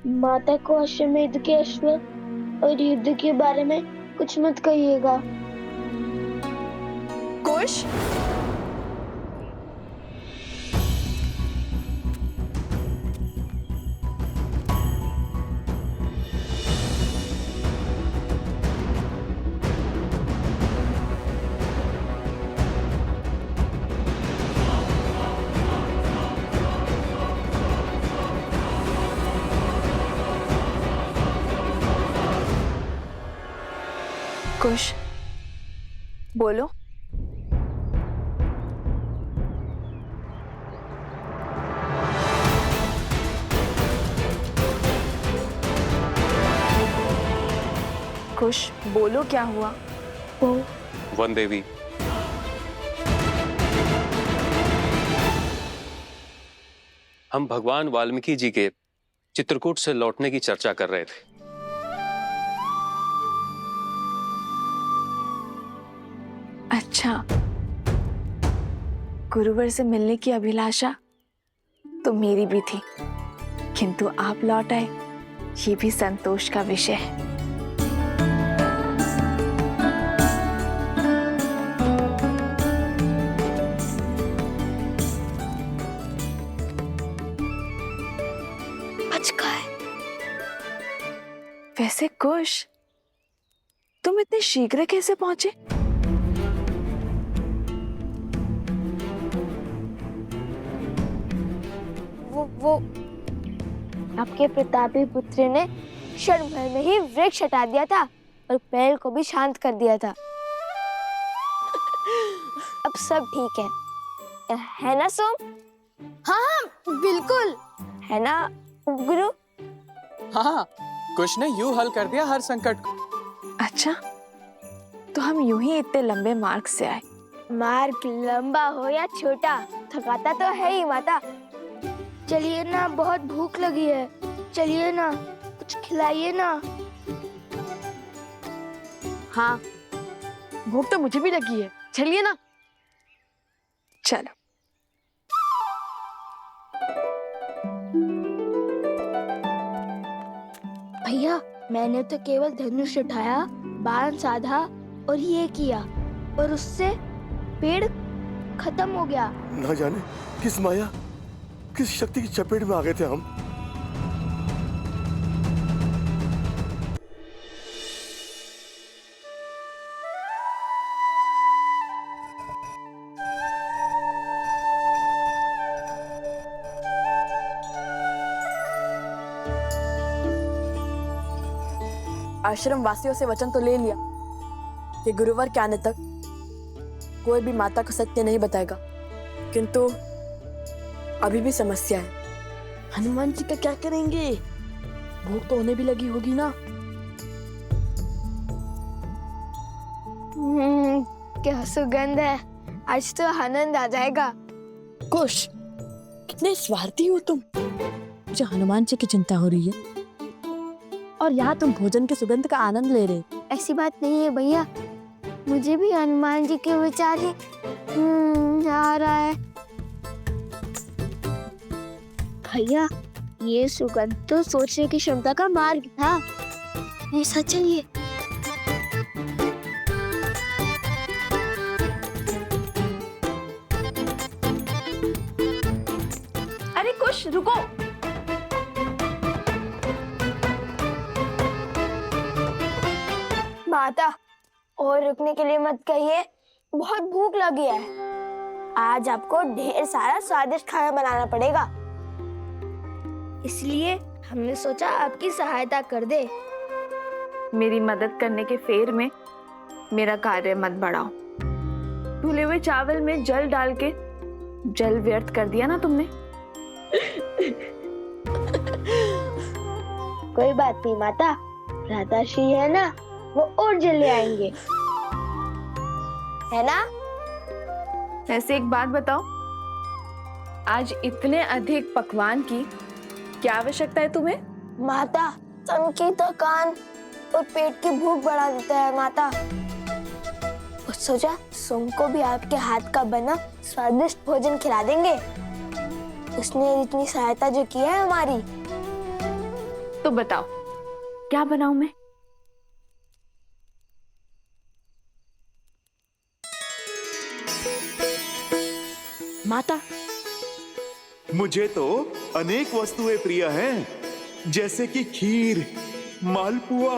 माता को अश्वमेध के अश्व और युद्ध के बारे में कुछ मत कहिएगा। कुश, कुश, बोलो। कुश, बोलो क्या हुआ? वो वन देवी, हम भगवान वाल्मीकि जी के चित्रकूट से लौटने की चर्चा कर रहे थे। अच्छा, गुरुवर से मिलने की अभिलाषा तो मेरी भी थी, किंतु आप लौट आए, ये भी संतोष का विषय है। आज का है। वैसे कुश, तुम इतने शीघ्र कैसे पहुंचे? वो आपके प्रतापी पुत्र ने क्षण भर में ही वृक्ष हटा दिया था और पेड़ को भी शांत कर दिया था। अब सब ठीक है ना सोम? हाँ, बिल्कुल है ना गुरु? हाँ, कुश ने यूं हल कर दिया हर संकट को। अच्छा, तो हम यूं ही इतने लंबे मार्ग से आए। मार्ग लंबा हो या छोटा, थकाता तो है ही माता। चलिए ना, बहुत भूख लगी है। चलिए ना, कुछ खिलाइए ना। हाँ, भूख तो मुझे भी लगी है, चलिए ना। चलो। भैया, मैंने तो केवल धनुष उठाया, बाण साधा और ये किया, और उससे पेड़ खत्म हो गया। ना जाने किस माया, किस शक्ति की चपेट में आ गए थे हम। आश्रम वासियों से वचन तो ले लिया कि गुरुवर के आने तक कोई भी माता को सत्य नहीं बताएगा, किंतु अभी भी समस्या है। हनुमान जी का क्या करेंगे? भूख तो उन्हें भी लगी होगी ना। क्या सुगंध है, आज तो आनंद आ जाएगा। कुश, कितने स्वार्थी हो तुम। मुझे हनुमान जी की चिंता हो रही है और यहाँ तुम भोजन के सुगंध का आनंद ले रहे। ऐसी बात नहीं है भैया, मुझे भी हनुमान जी के विचार ही आ रहा है। भैया, ये सुगंध तो सोचने की क्षमता का मार्ग था। ऐसा चाहिए। अरे कुश, रुको। माता, और रुकने के लिए मत कहिए, बहुत भूख लगी है। आज आपको ढेर सारा स्वादिष्ट खाना बनाना पड़ेगा, इसलिए हमने सोचा आपकी सहायता कर दे। मेरी मदद करने के फेर में मेरा कार्य मत बढ़ाओ। धुले हुए चावल में जल डाल के जल व्यर्थ कर दिया ना तुमने। कोई बात नहीं माता, भ्राताश्री है ना, वो और जल ले आएंगे, है ना? ऐसे एक बात बताओ, आज इतने अधिक पकवान की क्या आवश्यकता है तुम्हें? माता, तन की थकान और पेट की भूख बढ़ा देता है माता। और सोचा सोम को भी आपके हाथ का बना स्वादिष्ट भोजन खिला देंगे। उसने इतनी सहायता जो की है हमारी, तो बताओ क्या बनाऊं मैं? माता, मुझे तो अनेक वस्तुएं प्रिय हैं, जैसे कि खीर, मालपुआ,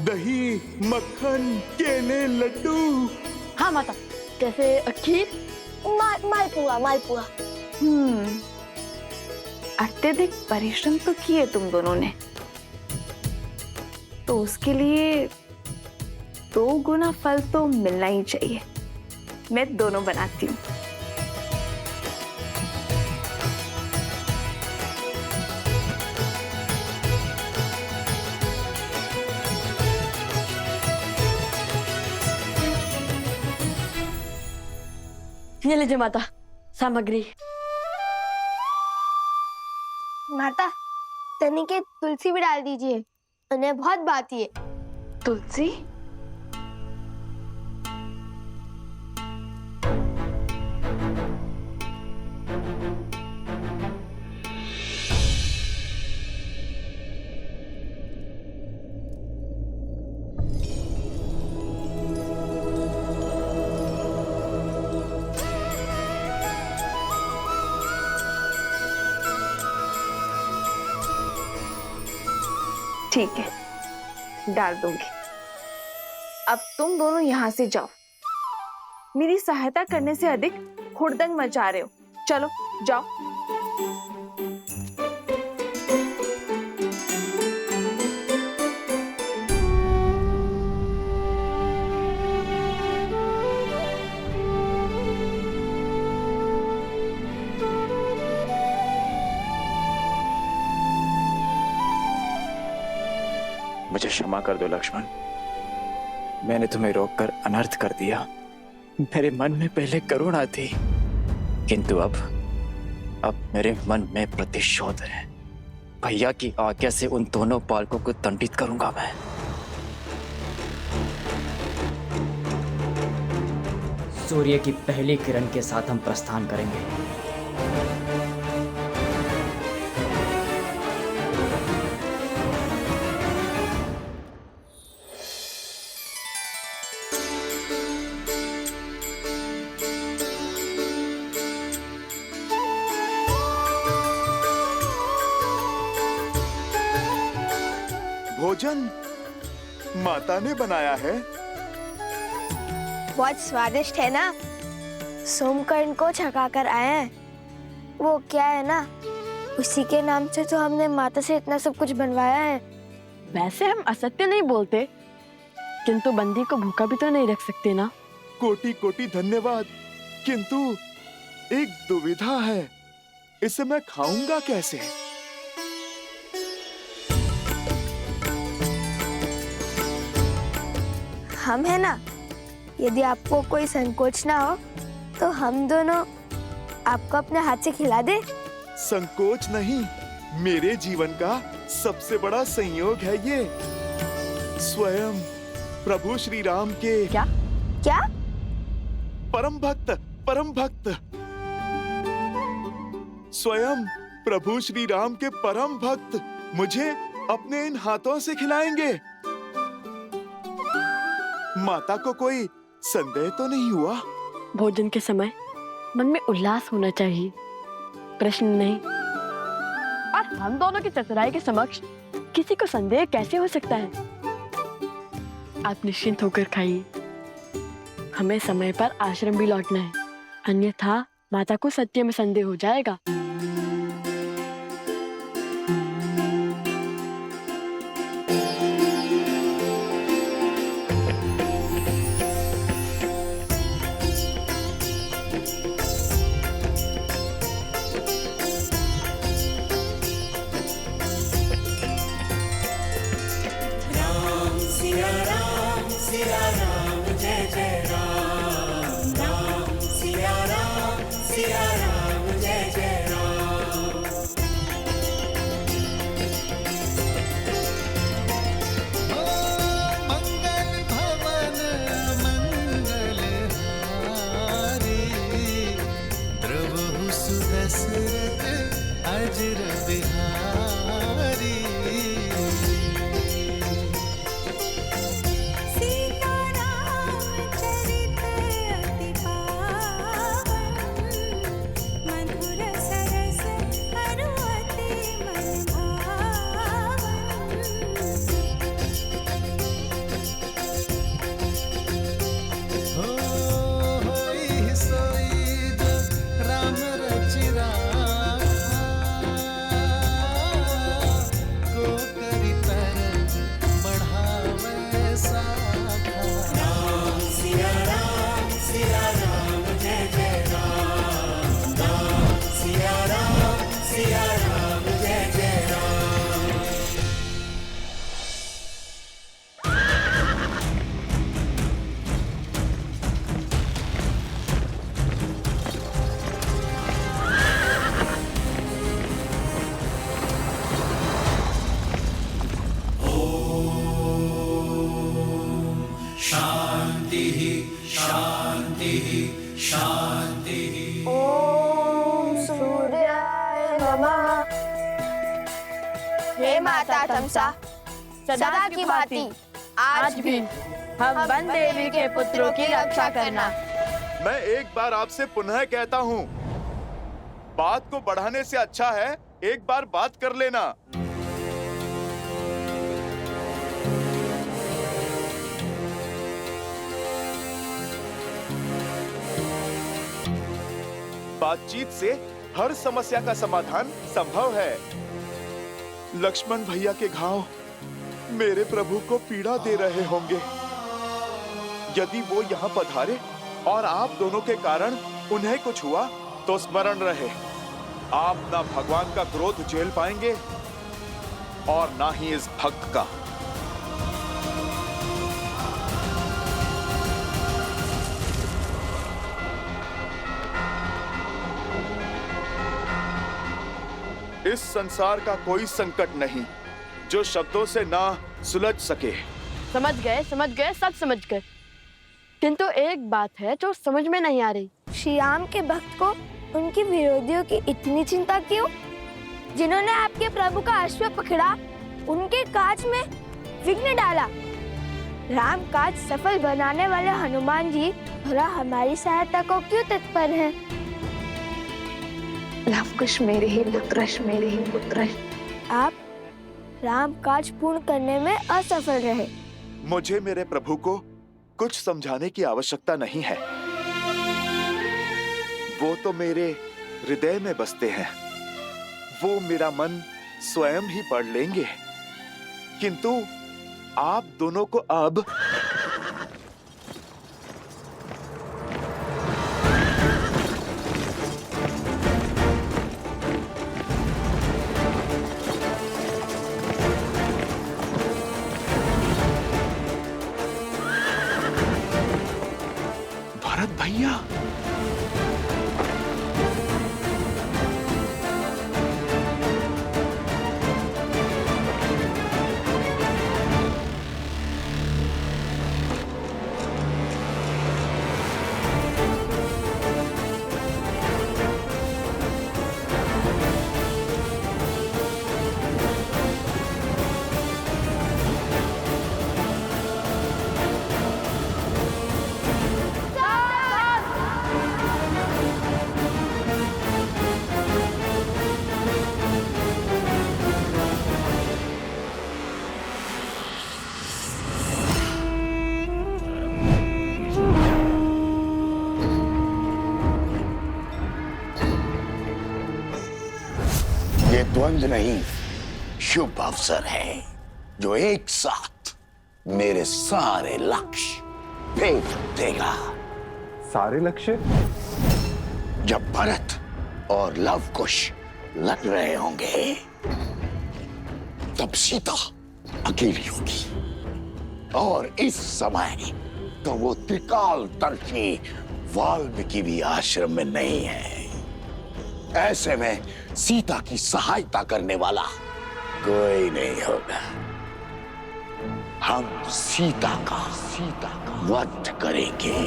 दही, मक्खन, केले, लड्डू। हाँ माता, जैसे खीर। मालपुआ मालपुआ। अत्यधिक परिश्रम तो किए तुम दोनों ने, तो उसके लिए 2 गुना फल तो मिलना ही चाहिए। मैं दोनों बनाती हूँ। ये लीजिए माता, सामग्री। माता, तनिके तुलसी भी डाल दीजिए, उन्हें बहुत बाती है। तुलसी? ठीक है, डाल दूंगी। अब तुम दोनों यहां से जाओ। मेरी सहायता करने से अधिक हुड़दंग मचा रहे हो। चलो जाओ। मुझे क्षमा कर दो लक्ष्मण, मैंने तुम्हें रोककर अनर्थ कर दिया। मेरे मन में पहले करुणा थी, किंतु अब मेरे मन में प्रतिशोध है। भैया की आज्ञा से उन दोनों बालकों को दंडित करूंगा मैं। सूर्य की पहली किरण के साथ हम प्रस्थान करेंगे। भोजन माता ने बनाया है। बहुत स्वादिष्ट है ना। सोमकर्ण को छका कर आए हैं। वो क्या है ना, उसी के नाम से तो हमने माता से इतना सब कुछ बनवाया है। वैसे हम असत्य नहीं बोलते, किंतु बंदी को भूखा भी तो नहीं रख सकते ना। कोटि कोटि धन्यवाद, किंतु एक दुविधा है, इसे मैं खाऊंगा कैसे? हम है ना, यदि आपको कोई संकोच ना हो तो हम दोनों आपको अपने हाथ से खिला दे। संकोच नहीं, मेरे जीवन का सबसे बड़ा संयोग है ये। स्वयं प्रभु श्री राम के क्या? परम भक्त स्वयं प्रभु श्री राम के परम भक्त मुझे अपने इन हाथों से खिलाएंगे। माता को कोई संदेह तो नहीं हुआ? भोजन के समय मन में उल्लास होना चाहिए, प्रश्न नहीं। और हम दोनों की चतुराई के समक्ष किसी को संदेह कैसे हो सकता है? आप निश्चिंत होकर खाइए। हमें समय पर आश्रम भी लौटना है, अन्यथा माता को सत्य में संदेह हो जाएगा। अजर बिहारी ओम सूर्याय नमः। हे माता तमसा, सदा की भांति आज भी हम वन देवी के पुत्रों की रक्षा करना। मैं एक बार आपसे पुनः कहता हूँ, बात को बढ़ाने से अच्छा है एक बार बात कर लेना। बातचीत से हर समस्या का समाधान संभव है। लक्ष्मण भैया के घाव मेरे प्रभु को पीड़ा दे रहे होंगे। यदि वो यहाँ पधारे और आप दोनों के कारण उन्हें कुछ हुआ तो स्मरण रहे, आप ना भगवान का क्रोध झेल पाएंगे और ना ही इस भक्त का। इस संसार का कोई संकट नहीं जो शब्दों से ना सुलझ सके। समझ गए, सब समझ गए। किंतु एक बात है जो समझ में नहीं आ रही। श्री राम के भक्त को उनके विरोधियों की इतनी चिंता क्यों? जिन्होंने आपके प्रभु का अश्व पकड़ा, उनके काज में विघ्न डाला। राम काज सफल बनाने वाले हनुमान जी भला हमारी सहायता को क्यों तत्पर हैं? लवकुश मेरे ही पुत्र। आप राम काज पूर्ण करने में असफल रहे। मुझे मेरे प्रभु को कुछ समझाने की आवश्यकता नहीं है। वो तो मेरे हृदय में बसते हैं। वो मेरा मन स्वयं ही पढ़ लेंगे। किंतु आप दोनों को अब भरत भैया, ये द्वंद्व नहीं, शुभ अवसर है जो एक साथ मेरे सारे लक्ष्य भेद देगा। सारे लक्ष्य? जब भरत और लवकुश लड़ रहे होंगे तब सीता अकेली होगी, और इस समय तो वो त्रिकालदर्शी वाल्मीकि भी आश्रम में नहीं है। ऐसे में सीता की सहायता करने वाला कोई नहीं होगा। हम सीता का वध करेंगे।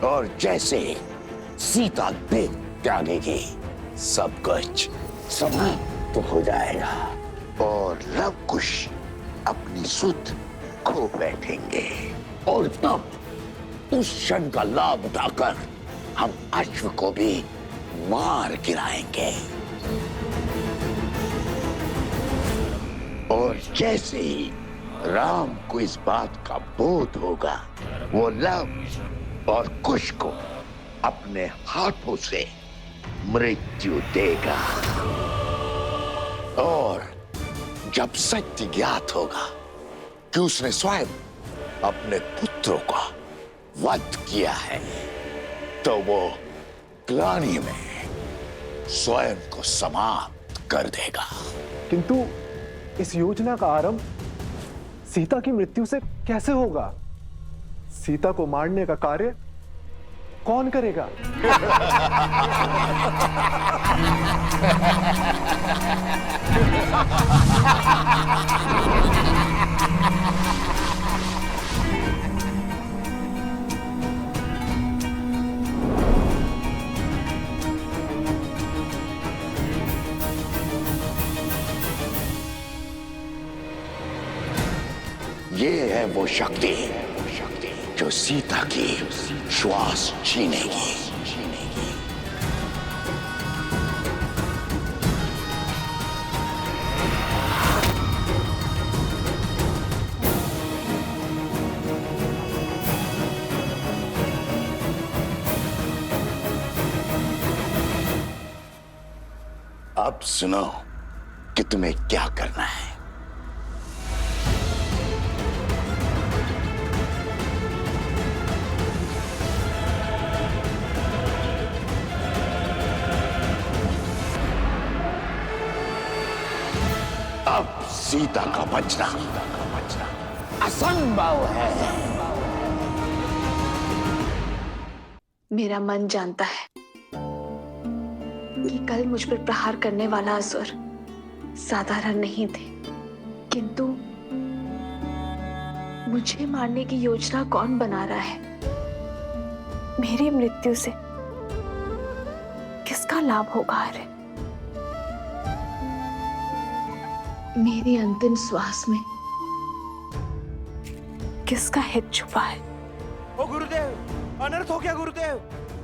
और जैसे सीता देह त्यागेगी, सब कुछ समाप्त हो जाएगा और लवकुश अपनी सुध खो बैठेंगे। और तब उस क्षण का लाभ उठाकर हम अश्व को भी मार गिराएंगे। और जैसे ही राम को इस बात का बोध होगा, वो लव और कुश को अपने हाथों से मृत्यु देगा। और जब सत्य ज्ञात होगा कि उसने स्वयं अपने पुत्रों का वध किया है, तो वो ग्लानि में स्वयं को समाप्त कर देगा। किंतु इस योजना का आरंभ सीता की मृत्यु से कैसे होगा? सीता को मारने का कार्य कौन करेगा? ये है वो शक्ति जो सीता की श्वास छीनेगी। अब सुनो कि तुम्हें क्या करना है। अब सीता का बचना असंभव है। मेरा मन जानता है कि कल मुझ पर प्रहार करने वाला असुर साधारण नहीं थे, किंतु मुझे मारने की योजना कौन बना रहा है? मेरी मृत्यु से किसका लाभ होगा? अरे मेरी अंतिम श्वास में किसका हित छुपा है? ओ गुरुदेव, अनर्थ हो गया गुरुदेव,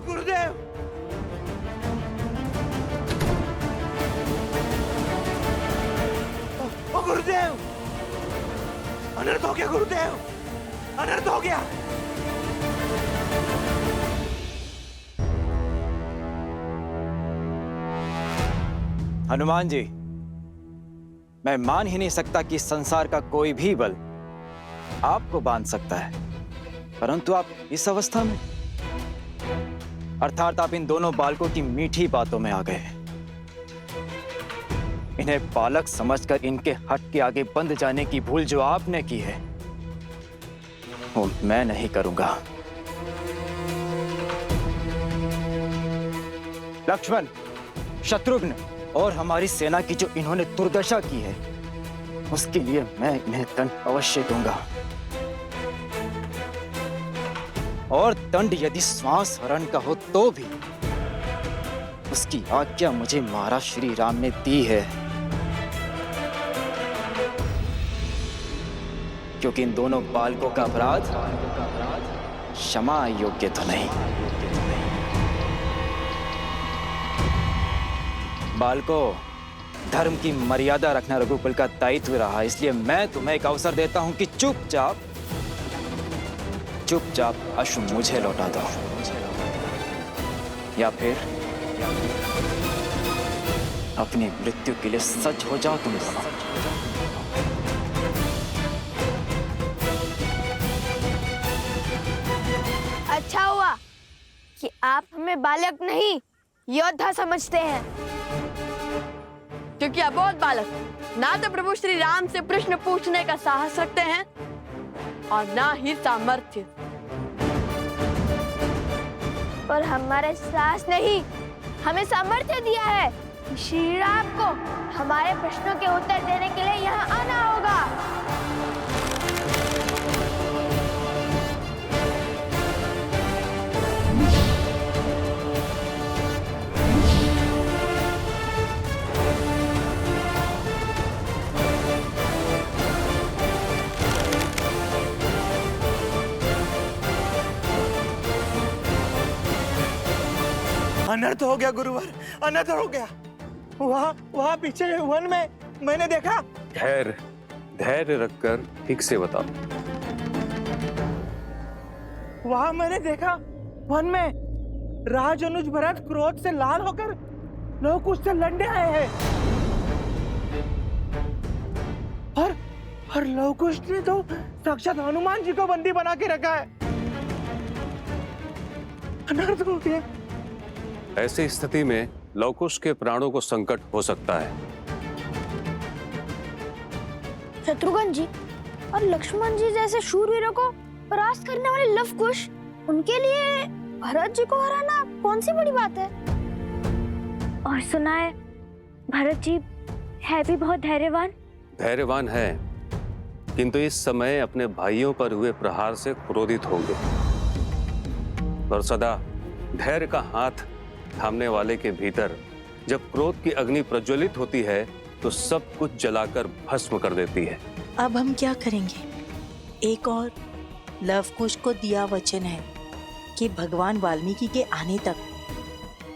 गुरुदेव। ओ गुरुदेव, अनर्थ हो गया गुरुदेव, अनर्थ हो गया। हनुमान जी, मैं मान ही नहीं सकता कि संसार का कोई भी बल आपको बांध सकता है, परंतु आप इस अवस्था में, अर्थात आप इन दोनों बालकों की मीठी बातों में आ गए। इन्हें बालक समझकर इनके हट के आगे बंध जाने की भूल जो आपने की है, वो मैं नहीं करूंगा। लक्ष्मण, शत्रुघ्न और हमारी सेना की जो इन्होंने दुर्दशा की है, उसके लिए मैं इन्हें दंड अवश्य दूंगा। और दंड यदि श्वास हरण का हो तो भी उसकी आज्ञा मुझे महाराज श्री राम ने दी है, क्योंकि इन दोनों बालकों का अपराध क्षमा योग्य तो नहीं। बालकों, धर्म की मर्यादा रखना रघुकुल का दायित्व रहा, इसलिए मैं तुम्हें एक अवसर देता हूं कि चुपचाप अश्व मुझे लौटा दो, या फिर अपनी मृत्यु के लिए सच हो जाओ तुम दोनों। अच्छा हुआ कि आप हमें बालक नहीं योद्धा समझते हैं, क्योंकि अबोध बालक ना तो प्रभु श्री राम से प्रश्न पूछने का साहस रखते हैं और ना ही सामर्थ्य। पर हमारे साहस नहीं, हमें सामर्थ्य दिया है कि श्री राम को हमारे प्रश्नों के उत्तर देने के लिए यहाँ आना होगा। अनर्थ हो गया गुरुवर, अनर्थ हो गया। वहाँ पीछे वन में मैंने देखा। धैर्य रखकर ठीक से बताओ। वहाँ मैंने देखा, वन में राज अनुज भरत क्रोध से लाल होकर लोग उससे लड़ने आए हैं, और लवकुश ने तो साक्षात हनुमान जी को बंदी बना के रखा है। अनर्थ हो गया। ऐसी स्थिति में लवकुश के प्राणों को संकट हो सकता है। शत्रुघ्न जी और लक्ष्मण जी जैसे शूरवीरों को परास्त करने वाले लवकुश, उनके लिए भरत जी को हराना कौन सी बड़ी बात है? और सुना है भरत जी है भी बहुत धैर्यवान। धैर्यवान है, किंतु इस समय अपने भाइयों पर हुए प्रहार से क्रोधित होंगे और सदा धैर्य का हाथ थामने वाले के भीतर जब क्रोध की अग्नि प्रज्वलित होती है तो सब कुछ जलाकर भस्म कर देती है। अब हम क्या करेंगे? एक और लवकुश को दिया वचन है कि भगवान वाल्मीकि के आने तक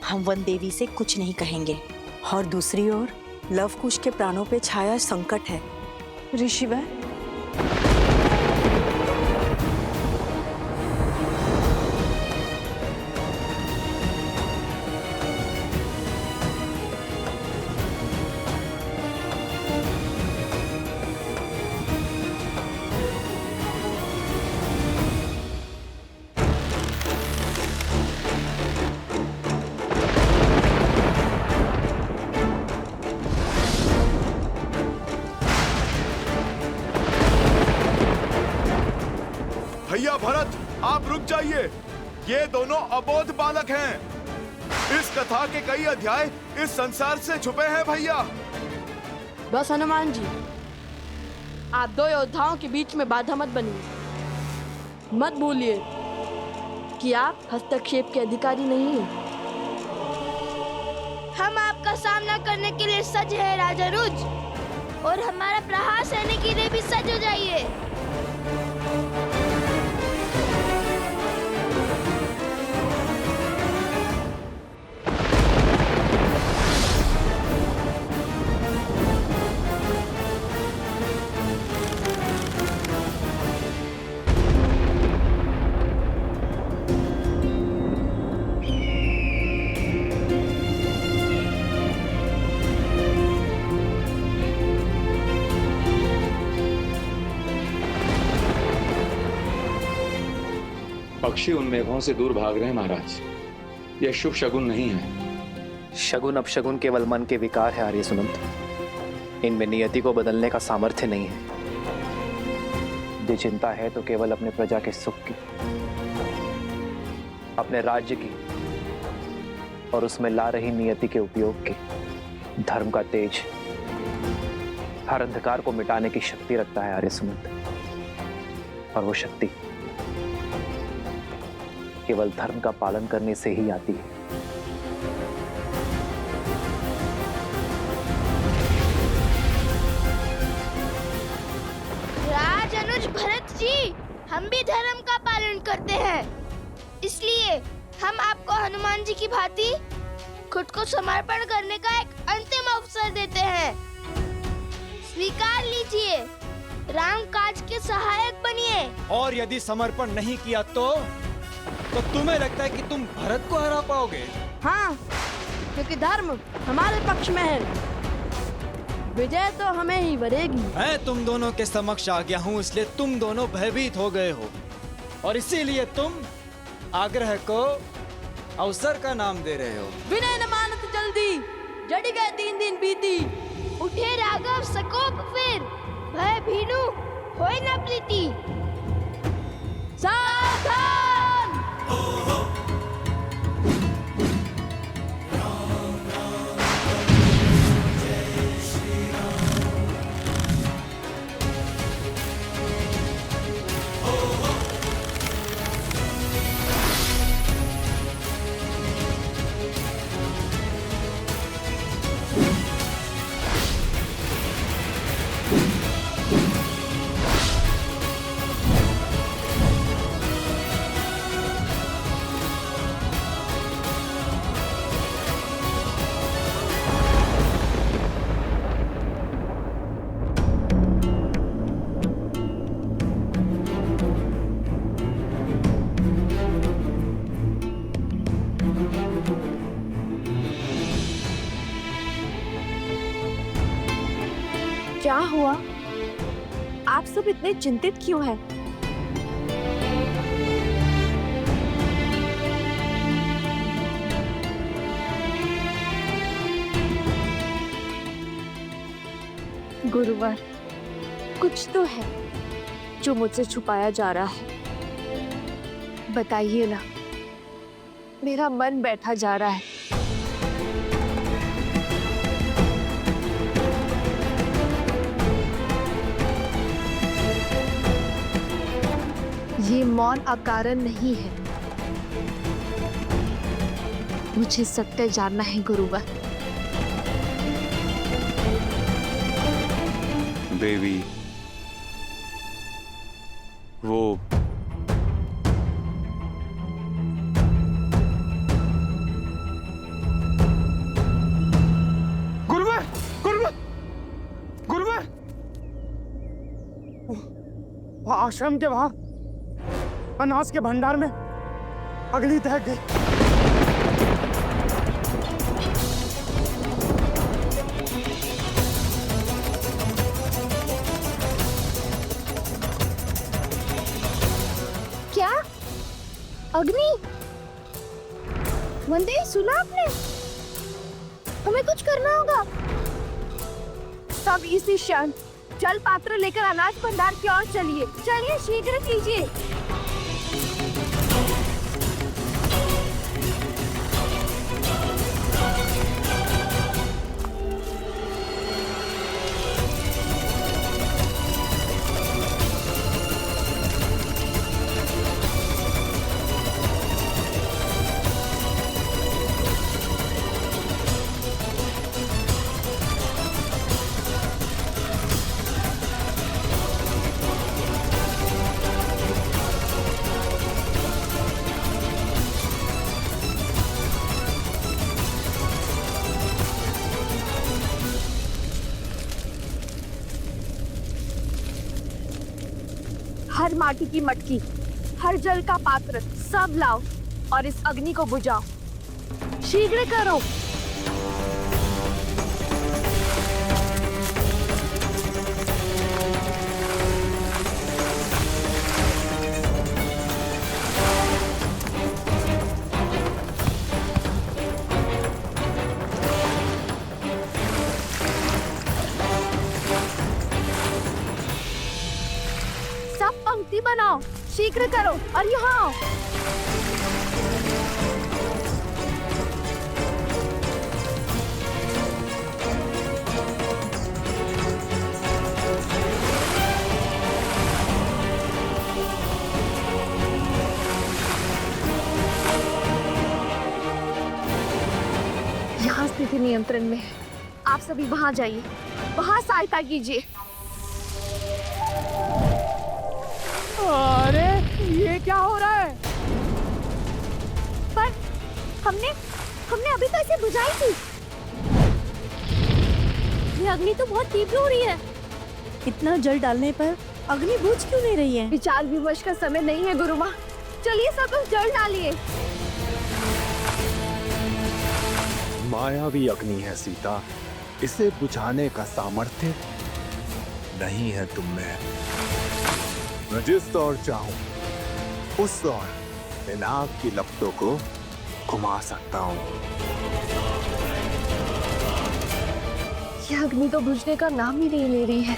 हम वन देवी से कुछ नहीं कहेंगे, और दूसरी ओर लवकुश के प्राणों पे छाया संकट है। ऋषिवर, भैया भरत, आप रुक जाइए। ये दोनों अबोध बालक हैं। इस कथा के कई अध्याय इस संसार से छुपे हैं भैया। बस हनुमान जी, आप दो योद्धाओं के बीच में बाधा मत बनिए। मत भूलिए कि आप हस्तक्षेप के अधिकारी नहीं हैं। हम आपका सामना करने के लिए सज है राजानुज, और हमारा प्रहार सहने के लिए भी सज हो जाइए। पक्षी उन मेघों से दूर भाग रहे हैं महाराज। यह शुभ शगुन नहीं है। शगुन अपशगुन केवल मन के विकार है आर्य सुनंत। इनमें नियति को बदलने का सामर्थ्य नहीं है। यदि चिंता है तो केवल अपने प्रजा के सुख की, अपने राज्य की और उसमें ला रही नियति के उपयोग की। धर्म का तेज हर अंधकार को मिटाने की शक्ति रखता है आर्य सुनंत, और वो शक्ति केवल धर्म का पालन करने से ही आती है। राजानुज भरत जी, हम भी धर्म का पालन करते हैं, इसलिए हम आपको हनुमान जी की भांति खुद को समर्पण करने का एक अंतिम अवसर देते हैं। स्वीकार लीजिए, राम काज के सहायक बनिए। और यदि समर्पण नहीं किया तो तुम्हें लगता है कि तुम भरत को हरा पाओगे? हाँ, क्योंकि धर्म हमारे पक्ष में है। विजय तो हमें ही वरेगी। मैं तुम दोनों के समक्ष आ गया हूँ, इसलिए तुम दोनों भयभीत हो गए हो, और इसीलिए तुम आग्रह को अवसर का नाम दे रहे हो। विनय न मानत जल्दी, जड़ी गए 3 दिन बीती। उठे राघव सकोप फिर, भय भीनु होय न प्रीति। सावधान! क्या हुआ? आप सब इतने चिंतित क्यों हैं? गुरुवर, कुछ तो है जो मुझसे छुपाया जा रहा है। बताइए ना, मेरा मन बैठा जा रहा है। ये मौन अकारण नहीं है। मुझे सत्य जानना है गुरुवर। देवी, वो गुरुवर, गुरुवर, गुरुवर, आश्रम के वहां अनाज के भंडार में अग्नि दहक गई। क्या अग्नि? वंदे, सुना आपने? हमें कुछ करना होगा। सब इसी क्षण जल पात्र लेकर अनाज भंडार की ओर चलिए। चलिए, शीघ्र कीजिए। हर माटी की मटकी, हर जल का पात्र सब लाओ और इस अग्नि को बुझाओ। शीघ्र करो। सब पंक्ति बनाओ, शीघ्र करो और यहाँ आओ। यहाँ स्थिति नियंत्रण में है। आप सभी वहाँ जाइए, वहाँ सहायता कीजिए। अरे ये क्या हो रहा है? पर हमने अभी तो इसे बुझाई थी। ये अग्नि तो बहुत तीव्र हो रही है। इतना जल डालने पर अग्नि बुझ क्यों नहीं रही है? विचार विमर्श का समय नहीं है गुरुमा। चलिए सब लोग जल डालिए। मायावी अग्नि है सीता, इसे बुझाने का सामर्थ्य नहीं है तुम में। मैं जिस ओर चाहूं उस ओर इन आग की लपटों को घुमा सकता हूं। यह अग्नि तो बुझने का नाम ही नहीं ले रही है।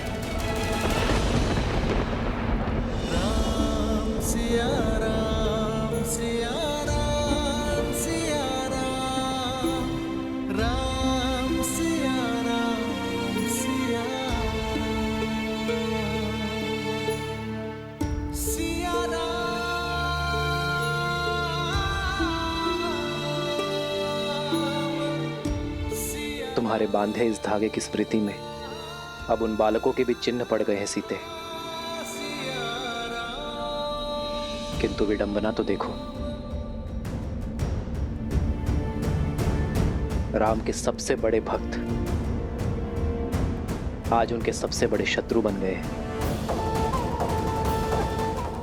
राम सिया राम सिया राम सिया राम, राम सिया राम सिया सिया तुम्हारे बांधे इस धागे की स्मृति में अब उन बालकों के भी चिन्ह पड़ गए हैं सीते। किंतु विडंबना तो देखो, राम के सबसे बड़े भक्त आज उनके सबसे बड़े शत्रु बन गए हैं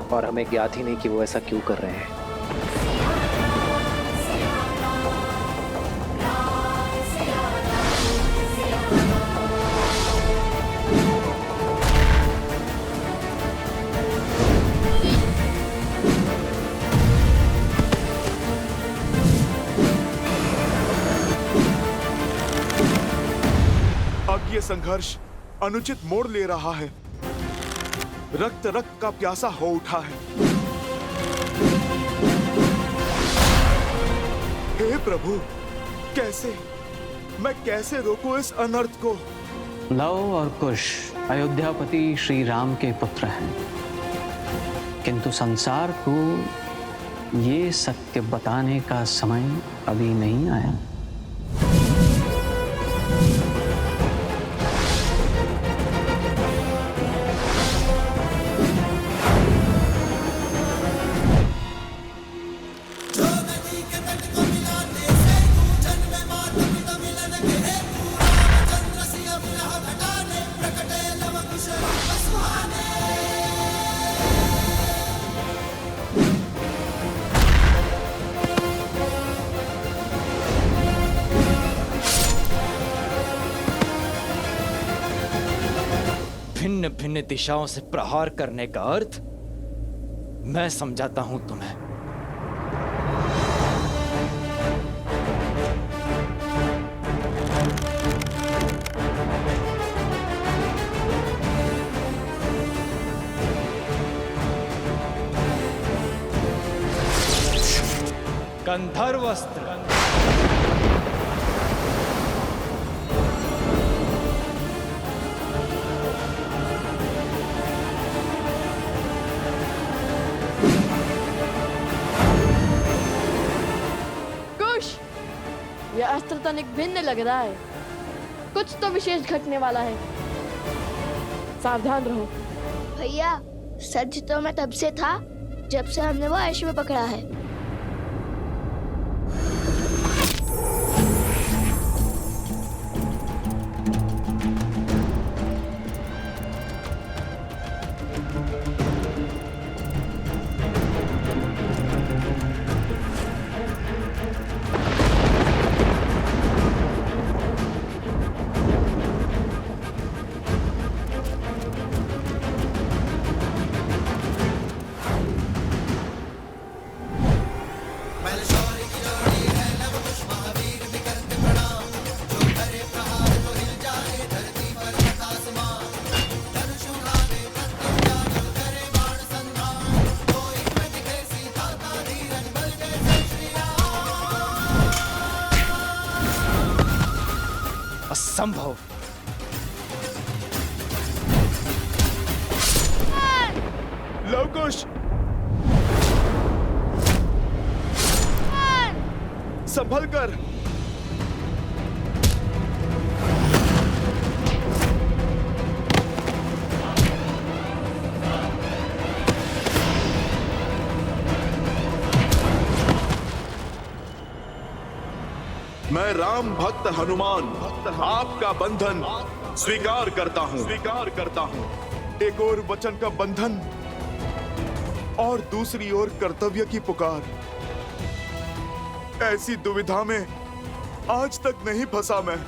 और हमें ज्ञात ही नहीं कि वो ऐसा क्यों कर रहे हैं। अब ये संघर्ष अनुचित मोड़ ले रहा है। रक्त रक्त का प्यासा हो उठा है। हे प्रभु, कैसे, मैं कैसे रोकूं इस अनर्थ को? लव और कुश अयोध्यापति श्री राम के पुत्र हैं, किंतु संसार को ये सत्य बताने का समय अभी नहीं आया। भिन्न भिन्न दिशाओं से प्रहार करने का अर्थ मैं समझाता हूं तुम्हें। गंधर्वस्त्र, यह अस्त्र तनिक भिन्न लग रहा है, कुछ तो विशेष घटने वाला है, सावधान रहो। भैया, सच तो मैं तब से था जब से हमने वो अश्व पकड़ा है। असंभव। लवकुश, संभल कर। मैं राम भक्त हनुमान आपका बंधन स्वीकार करता हूं। एक ओर वचन का बंधन और दूसरी ओर कर्तव्य की पुकार। ऐसी दुविधा में आज तक नहीं फंसा मैं।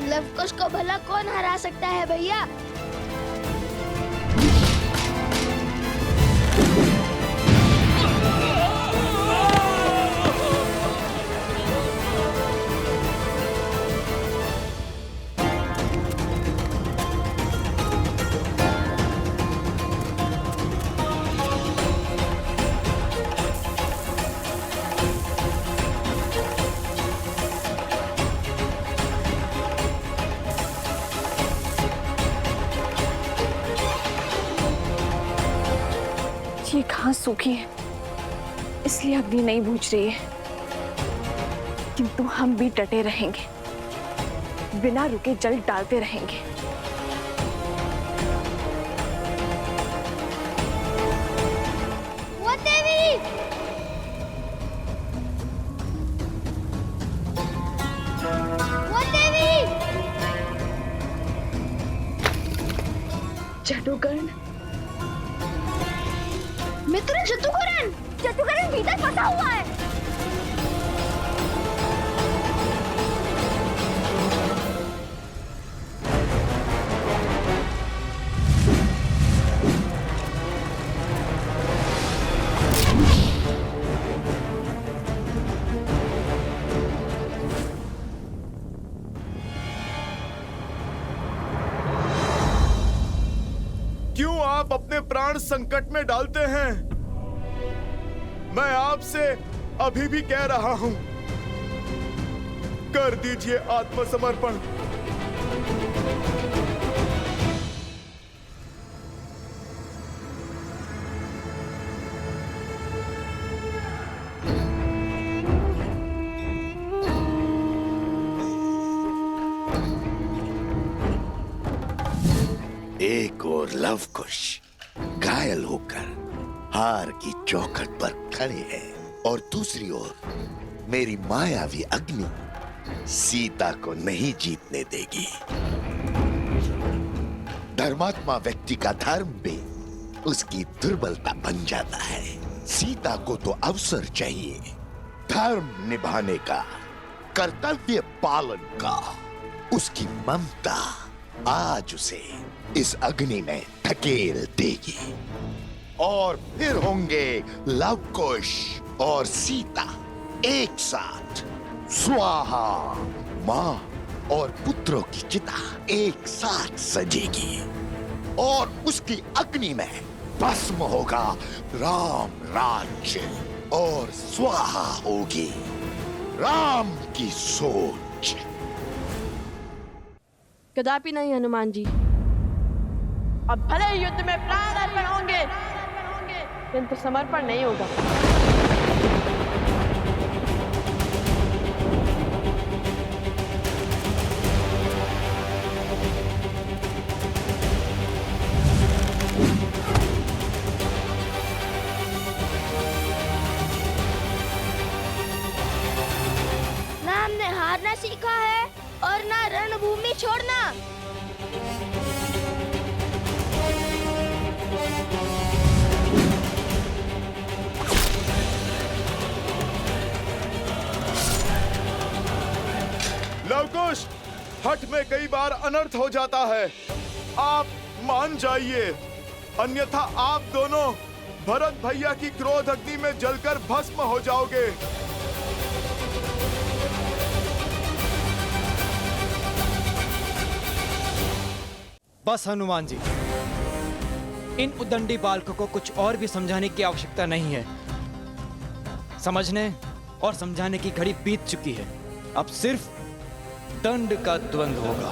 लवकुश को भला कौन हरा सकता है भैया? ये घास सूखी है, इसलिए अग्नि नहीं बुझ रही है, किंतु हम भी डटे रहेंगे, बिना रुके जल डालते रहेंगे। जादूगर्ण, मित्र जतुकरण, जतुकरण भीतर फंसा हुआ है। क्यों आप अपने प्राण संकट में डालते हैं? मैं आपसे अभी भी कह रहा हूं, कर दीजिए आत्मसमर्पण। एक और लव कुश घायल होकर हार की चौखट पर खड़े हैं और दूसरी ओर मेरी मायावी अग्नि सीता को नहीं जीतने देगी। धर्मात्मा व्यक्ति का धर्म भी उसकी दुर्बलता बन जाता है। सीता को तो अवसर चाहिए, धर्म निभाने का, कर्तव्य पालन का। उसकी ममता आज उसे इस अग्नि में धकेल देगी और फिर होंगे लव कुश और सीता एक साथ। स्वाहा, मां और पुत्रों की चिता एक साथ सजेगी और उसकी अग्नि में भस्म होगा राम राज्य और स्वाहा होगी राम की सोच। कदापि नहीं हनुमान जी। अब भले ही युद्ध में प्राण अर्पण होंगे, किंतु समर्पण नहीं होगा। ना हमने हारना सीखा है और ना रणभूमि छोड़ना। लवकुश, हठ में कई बार अनर्थ हो जाता है, आप मान जाइए, अन्यथा आप दोनों भरत भैया की क्रोध अग्नि में जलकर भस्म हो जाओगे। बस हनुमान जी, इन उद्दंडी बालकों को कुछ और भी समझाने की आवश्यकता नहीं है। समझने और समझाने की घड़ी बीत चुकी है। अब सिर्फ दंड का द्वंद्व होगा।